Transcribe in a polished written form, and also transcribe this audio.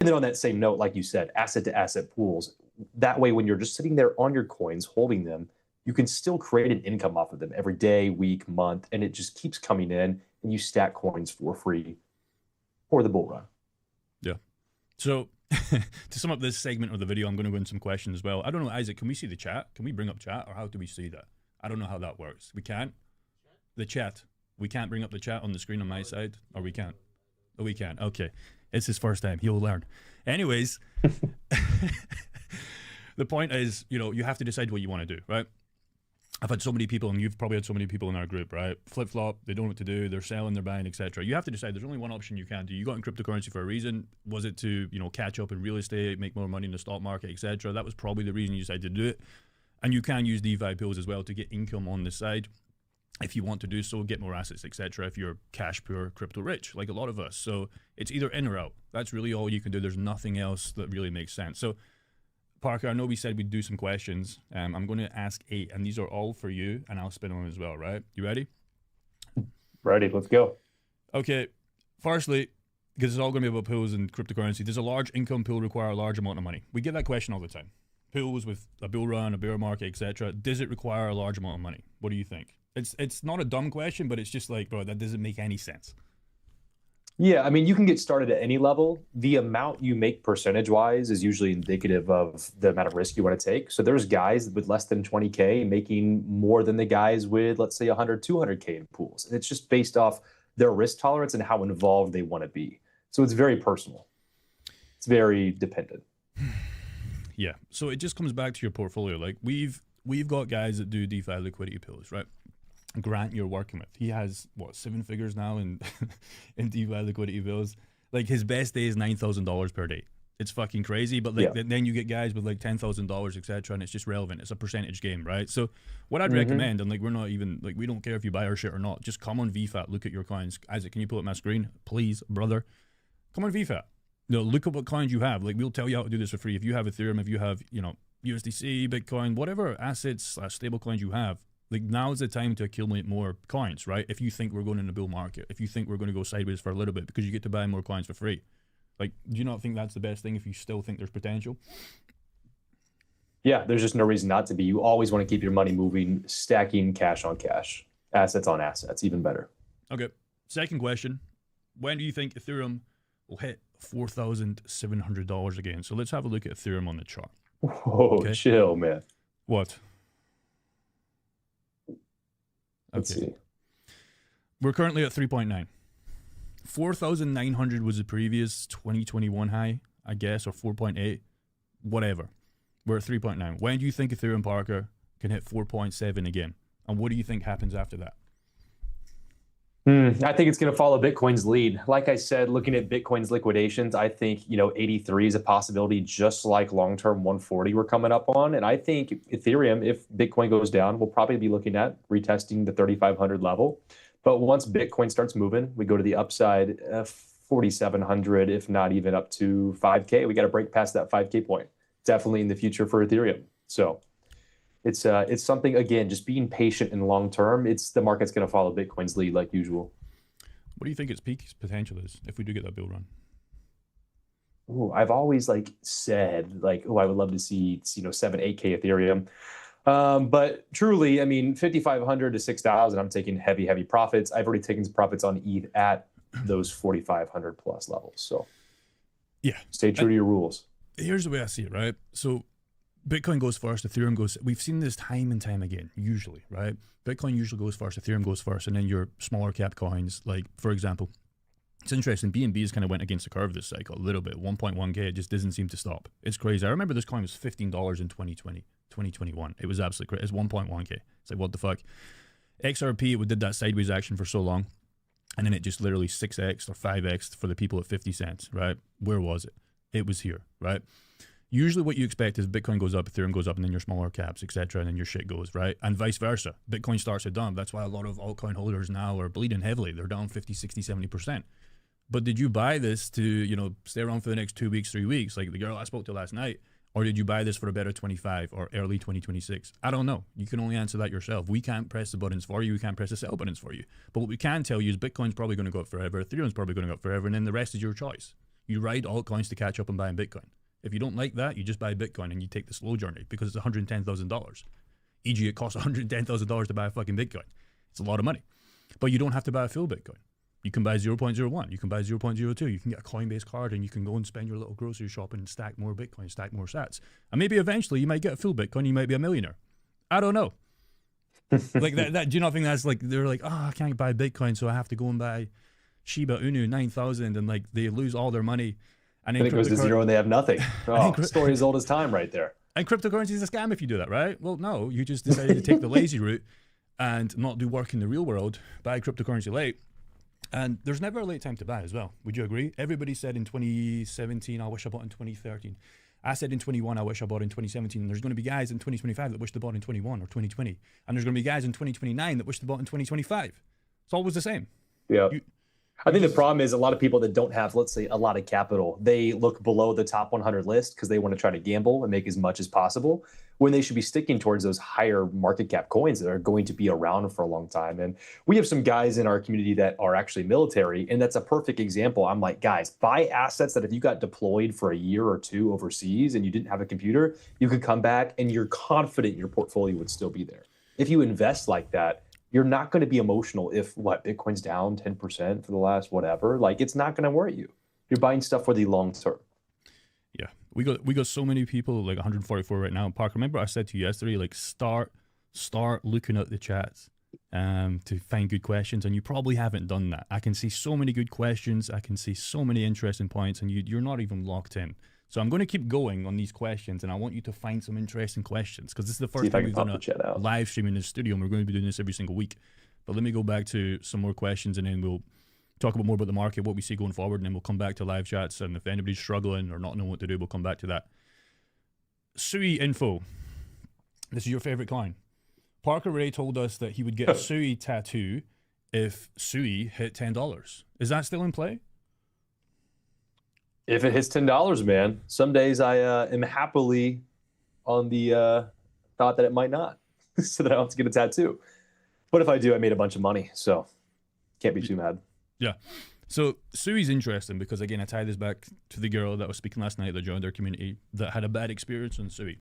And then on that same note, like you said, asset to asset pools. That way, when you're just sitting there on your coins, holding them, you can still create an income off of them every day, week, month, and it just keeps coming in and you stack coins for free for the bull run. Yeah. So to sum up this segment of the video, I'm going to go into some questions as well. I don't know, Isaac, can we see the chat? Can we bring up chat, or how do we see that? I don't know how that works. We can't? The chat. We can't bring up the chat on the screen on my side, or we can't? Oh, we can. Okay. It's his first time. He'll learn. Anyways, the point is, you have to decide what you want to do, right? I've had so many people, and you've probably had so many people in our group, right? Flip-flop, they don't know what to do, they're selling, they're buying, etc. You have to decide there's only one option you can do. You got in cryptocurrency for a reason. Was it to, catch up in real estate, make more money in the stock market, etc.? That was probably the reason you decided to do it. And you can use DeFi pools as well to get income on the side if you want to do so, get more assets, etc. if you're cash poor, crypto rich, like a lot of us. So it's either in or out. That's really all you can do. There's nothing else that really makes sense. So Parker, I know we said we'd do some questions. I'm going to ask 8, and these are all for you, and I'll spin on as well, right? You ready? Ready, let's go. Okay, firstly, because it's all going to be about pools and cryptocurrency, does a large income pool require a large amount of money? We get that question all the time. Pools with a bull run, a bear market, etc. Does it require a large amount of money? What do you think? It's not a dumb question, but it's just like, bro, that doesn't make any sense. Yeah, I mean, you can get started at any level. The amount you make percentage-wise is usually indicative of the amount of risk you want to take. So there's guys with less than 20K making more than the guys with, let's say, 100, 200K in pools. And it's just based off their risk tolerance and how involved they want to be. So it's very personal. It's very dependent. Yeah, so it just comes back to your portfolio. Like we've got guys that do DeFi liquidity pools, right? Grant you're working with, he has what, 7 figures now in in DeFi liquidity bills. Like his best day is $9,000 per day. It's fucking crazy. But like then you get guys with like $10,000, etc., and it's just relevant. It's a percentage game, right? So what I'd recommend, and like we're not even like, we don't care if you buy our shit or not, just come on VFAT, look at your coins. Isaac, can you pull up my screen, please, brother? Come on VFAT. Look at what coins you have. Like we'll tell you how to do this for free. If you have Ethereum, if you have USDC, Bitcoin, whatever assets / stable coins you have. Like now is the time to accumulate more coins, right? If you think we're going in a bull market, if you think we're going to go sideways for a little bit, because you get to buy more coins for free. Like, do you not think that's the best thing if you still think there's potential? Yeah, there's just no reason not to be. You always want to keep your money moving, stacking cash on cash, assets on assets, even better. Okay. Second question. When do you think Ethereum will hit $4,700 again? So let's have a look at Ethereum on the chart. Whoa, okay. Chill, man. What? Let's see. We're currently at 3.9. 4,900 was the previous 2021 high, I guess, or 4.8, whatever. We're at 3.9. When do you think Ethereum, Parker, can hit 4.7 again? And what do you think happens after that? I think it's going to follow Bitcoin's lead. Like I said, looking at Bitcoin's liquidations, I think 83 is a possibility, just like long-term 140 we're coming up on. And I think Ethereum, if Bitcoin goes down, we'll probably be looking at retesting the 3,500 level. But once Bitcoin starts moving, we go to the upside, 4,700, if not even up to 5K. We got to break past that 5K point. Definitely in the future for Ethereum. So it's something, again, just being patient and long term. It's the market's going to follow Bitcoin's lead like usual. What do you think its peak potential is if we do get that bull run? Ooh, I've always said I would love to see 7-8K Ethereum. But truly, I mean, 5,500 to 6,000, I'm taking heavy profits. I've already taken some profits on ETH at those 4,500 plus levels. So yeah, stay true to your rules. Here's the way I see it, right? So Bitcoin goes first, Ethereum goes. We've seen this time and time again, usually, right? Bitcoin usually goes first, Ethereum goes first, and then your smaller cap coins, like, for example, it's interesting, BNB's kind of went against the curve this cycle a little bit. 1.1K, it just doesn't seem to stop. It's crazy. I remember this coin was $15 in 2020, 2021. It was absolutely crazy. It's 1.1K. It's like, what the fuck? XRP, it did that sideways action for so long, and then it just literally 6x or 5x for the people at 50 cents, right? Where was it? It was here, right? Usually what you expect is Bitcoin goes up, Ethereum goes up, and then your smaller caps, etc., and then your shit goes, right? And vice versa. Bitcoin starts to dump. That's why a lot of altcoin holders now are bleeding heavily. They're down 50, 60, 70%. But did you buy this to, stay around for the next 2 weeks, 3 weeks, like the girl I spoke to last night? Or did you buy this for a better 25 or early 2026? I don't know. You can only answer that yourself. We can't press the buttons for you. We can't press the sell buttons for you. But what we can tell you is Bitcoin's probably going to go up forever. Ethereum's probably going to go up forever. And then the rest is your choice. You ride altcoins to catch up and buy Bitcoin. If you don't like that, you just buy Bitcoin and you take the slow journey because it's $110,000. E.g., it costs $110,000 to buy a fucking Bitcoin. It's a lot of money. But you don't have to buy a full Bitcoin. You can buy 0.01. You can buy 0.02. You can get a Coinbase card and you can go and spend your little grocery shopping and stack more Bitcoin, stack more sats. And maybe eventually you might get a full Bitcoin. You might be a millionaire. I don't know. Like that. Do you not think that's like, they're like, I can't buy Bitcoin, so I have to go and buy Shiba Inu 9,000, and like they lose all their money. And then it goes to zero and they have nothing. Oh, story as old as time right there. And cryptocurrency is a scam if you do that, right? Well, no, you just decided to take the lazy route and not do work in the real world, buy cryptocurrency late. And there's never a late time to buy as well. Would you agree? Everybody said in 2017, I wish I bought in 2013. I said in 21, I wish I bought in 2017. And there's going to be guys in 2025 that wish they bought in 21 or 2020. And there's going to be guys in 2029 that wish they bought in 2025. It's always the same. Yeah. I think the problem is a lot of people that don't have, let's say, a lot of capital, they look below the top 100 list because they want to try to gamble and make as much as possible, when they should be sticking towards those higher market cap coins that are going to be around for a long time. And we have some guys in our community that are actually military, and that's a perfect example. I'm like, guys, buy assets that if you got deployed for a year or two overseas and you didn't have a computer, you could come back and you're confident your portfolio would still be there. If you invest like that, you're not going to be emotional if Bitcoin's down 10% for the last whatever. Like, it's not going to worry you. You're buying stuff for the long term. Yeah, we got so many people, like 144 right now. Parker, remember I said to you yesterday, like start looking at the chats to find good questions, and you probably haven't done that. I can see so many good questions. I can see so many interesting points, and you're not even locked in. So I'm going to keep going on these questions, and I want you to find some interesting questions, because this is the first time we've done a live stream in the studio, and we're going to be doing this every single week. But let me go back to some more questions, and then we'll talk about more about the market, what we see going forward, and then we'll come back to live chats. And if anybody's struggling or not knowing what to do, we'll come back to that. Sui info. This is your favorite coin. Parker Ray told us that he would get a Sui tattoo if Sui hit $10. Is that still in play? If it hits $10, man, some days I am happily on the thought that it might not, so that I don't have to get a tattoo. But if I do, I made a bunch of money, so can't be too mad. Yeah. So Sui's interesting because, again, I tie this back to the girl that was speaking last night that joined our community that had a bad experience on Sui.